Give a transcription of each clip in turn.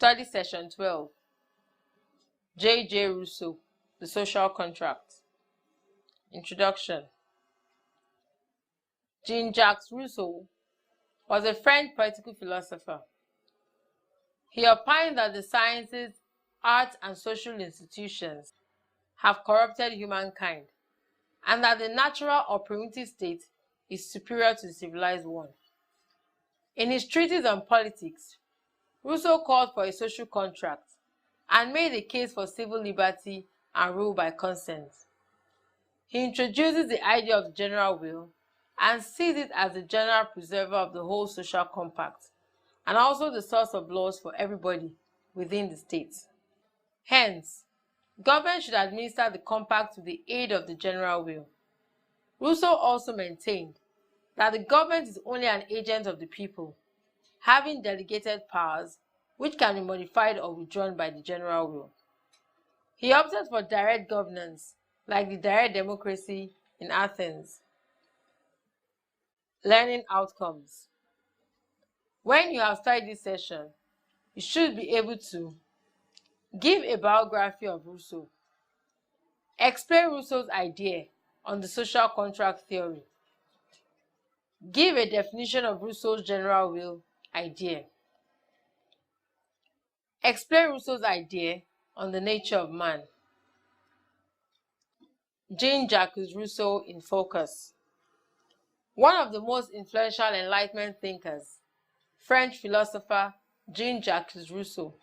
Study Session 12. J. Rousseau, The Social Contract. Introduction. Jean-Jacques Rousseau was a French political philosopher. He opined that the sciences, arts, and social institutions have corrupted humankind, and that the natural or primitive state is superior to the civilized one. In his treatise on politics, Rousseau called for a social contract and made a case for civil liberty and rule by consent. He introduces the idea of the general will and sees it as the general preserver of the whole social compact, and also the source of laws for everybody within the state. Hence, government should administer the compact with the aid of the general will. Rousseau also maintained that the government is only an agent of the people, having delegated powers which can be modified or withdrawn by the general will. He opted for direct governance, like the direct democracy in Athens. Learning outcomes. When you have studied this session, you should be able to give a biography of Rousseau, explain Rousseau's idea on the social contract theory, give a definition of Rousseau's general will idea, explain Rousseau's idea on the nature of man. Jean-Jacques Rousseau in focus. One of the most influential Enlightenment thinkers, French philosopher Jean-Jacques Rousseau,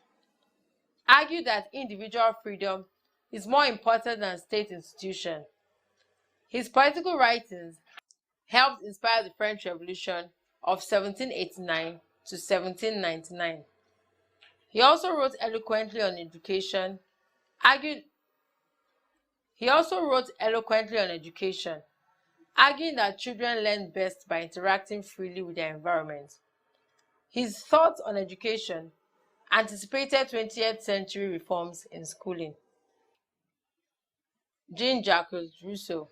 argued that individual freedom is more important than state institution. His political writings helped inspire the French Revolution of 1789 to 1799. He also wrote eloquently on education, arguing that children learn best by interacting freely with their environment. His thoughts on education anticipated 20th century reforms in schooling. Jean-Jacques Rousseau,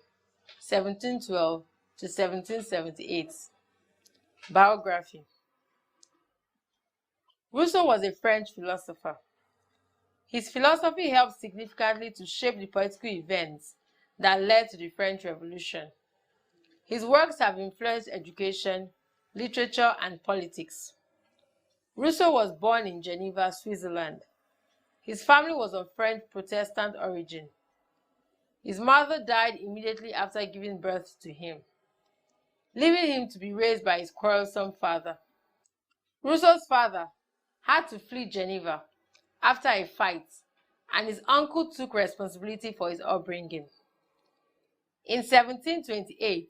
1712 to 1778. Biography. Rousseau was a French philosopher. His philosophy helped significantly to shape the political events that led to the French Revolution. His works have influenced education, literature, and politics. Rousseau was born in Geneva, Switzerland. His family was of French Protestant origin. His mother died immediately after giving birth to him, leaving him to be raised by his quarrelsome father. Rousseau's father had to flee Geneva after a fight, and his uncle took responsibility for his upbringing. In 1728,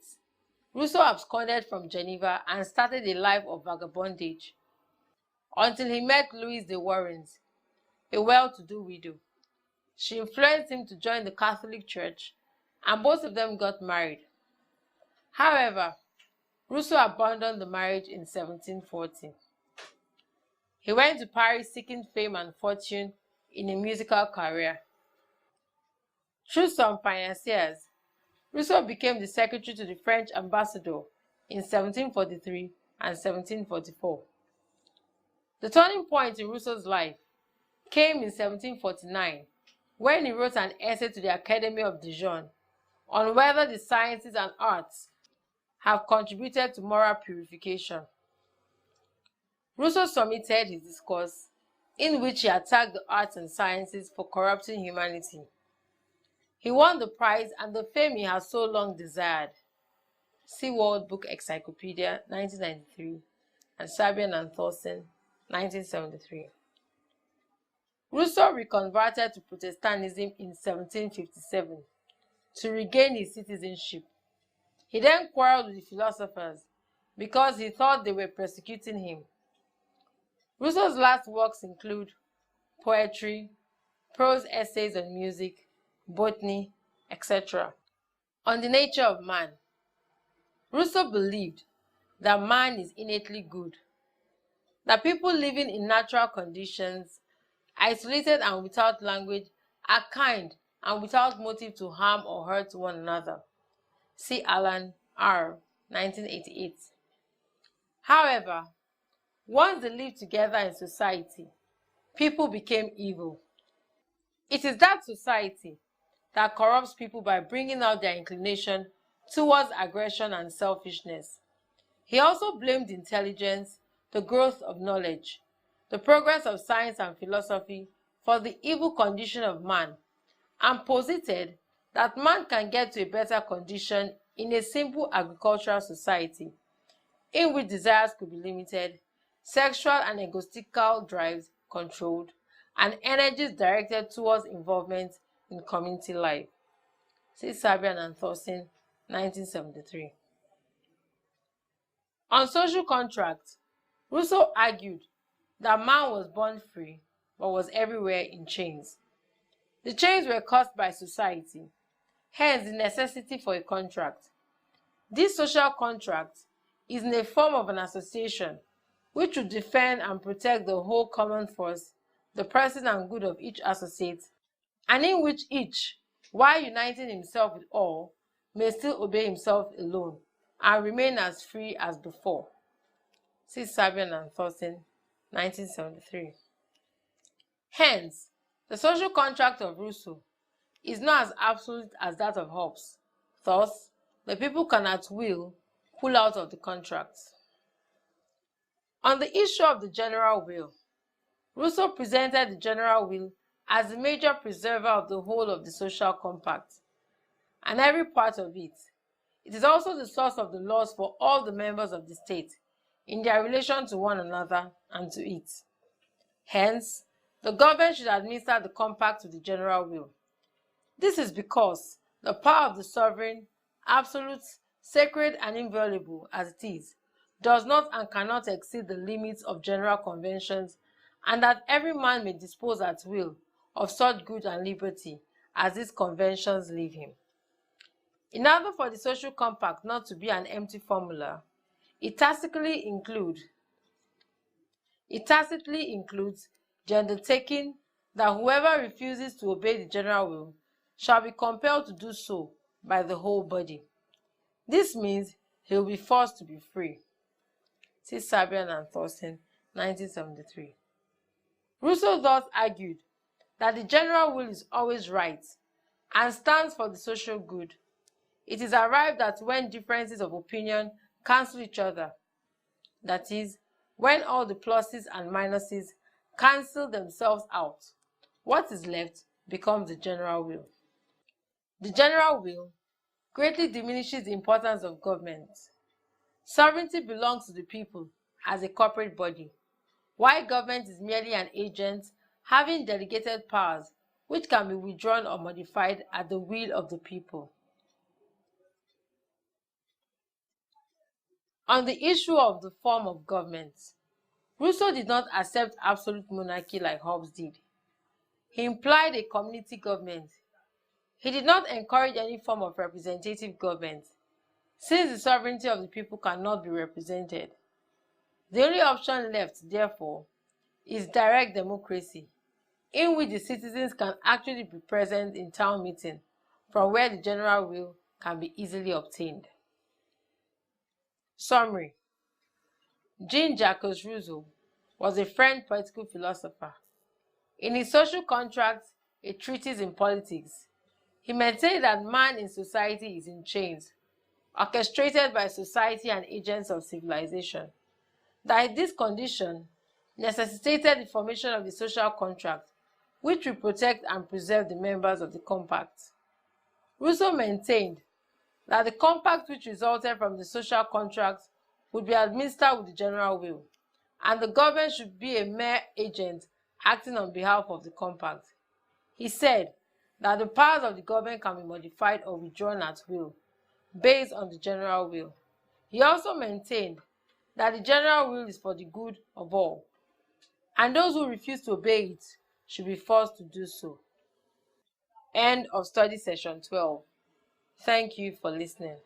Rousseau absconded from Geneva and started a life of vagabondage until he met Louise de Warens, a well-to-do widow. She influenced him to join the Catholic Church, and both of them got married. However, Rousseau abandoned the marriage in 1740. He went to Paris seeking fame and fortune in a musical career. Through some financiers, Rousseau became the secretary to the French ambassador in 1743 and 1744. The turning point in Rousseau's life came in 1749 when he wrote an essay to the Academy of Dijon on whether the sciences and arts have contributed to moral purification. Rousseau submitted his discourse, in which he attacked the arts and sciences for corrupting humanity. He won the prize and the fame he had so long desired. See World Book Encyclopedia, 1993, and Sabian and Thorson, 1973. Rousseau reconverted to Protestantism in 1757 to regain his citizenship. He then quarreled with the philosophers because he thought they were persecuting him. Rousseau's last works include poetry, prose essays on music, botany, etc. On the nature of man, Rousseau believed that man is innately good, that people living in natural conditions, isolated and without language, are kind and without motive to harm or hurt one another. See Alan R., 1988. However, once they live together in society, people became evil. It is that society that corrupts people by bringing out their inclination towards aggression and selfishness. He also blamed intelligence, the growth of knowledge, the progress of science and philosophy for the evil condition of man, and posited that man can get to a better condition in a simple agricultural society in which desires could be limited, sexual and egotistical drives controlled, and energies directed towards involvement in community life. See Sabian and Thorson, 1973. On social contract, Rousseau argued that man was born free but was everywhere in chains. The chains were caused by society, hence the necessity for a contract. This social contract is in the form of an association which would defend and protect the whole common force, the person and good of each associate, and in which each, while uniting himself with all, may still obey himself alone and remain as free as before. See Sabian and Thorson, 1973. Hence, the social contract of Rousseau is not as absolute as that of Hobbes. Thus, the people can at will pull out of the contract. On the issue of the general will, Rousseau presented the general will as the major preserver of the whole of the social compact, and every part of it. It is also the source of the laws for all the members of the state in their relation to one another and to it. Hence, the government should administer the compact with the general will. This is because the power of the sovereign, absolute, sacred, and inviolable as it is, does not and cannot exceed the limits of general conventions, and that every man may dispose at will of such good and liberty as these conventions leave him. In order for the social compact not to be an empty formula, it tacitly includes the undertaking that whoever refuses to obey the general will shall be compelled to do so by the whole body. This means he will be forced to be free. See Sabian and Thorson, 1973. Rousseau thus argued that the general will is always right and stands for the social good. It is arrived at when differences of opinion cancel each other. That is, when all the pluses and minuses cancel themselves out, what is left becomes the general will. The general will greatly diminishes the importance of government. Sovereignty belongs to the people as a corporate body, while government is merely an agent having delegated powers which can be withdrawn or modified at the will of the people. On the issue of the form of government, Rousseau did not accept absolute monarchy like Hobbes did. He implied a community government. He did not encourage any form of representative government, since the sovereignty of the people cannot be represented. The only option left, therefore, is direct democracy, in which the citizens can actually be present in town meeting, from where the general will can be easily obtained. Summary. Jean-Jacques Rousseau was a French political philosopher. In his Social Contract, a treatise in politics, he maintained that man in society is in chains, orchestrated by society and agents of civilization, that this condition necessitated the formation of the social contract, which will protect and preserve the members of the compact. Rousseau maintained that the compact which resulted from the social contract would be administered with the general will, and the government should be a mere agent acting on behalf of the compact. He said that the powers of the government can be modified or withdrawn at will, based on the general will. He also maintained that the general will is for the good of all, and those who refuse to obey it should be forced to do so. End of study session 12. Thank you for listening.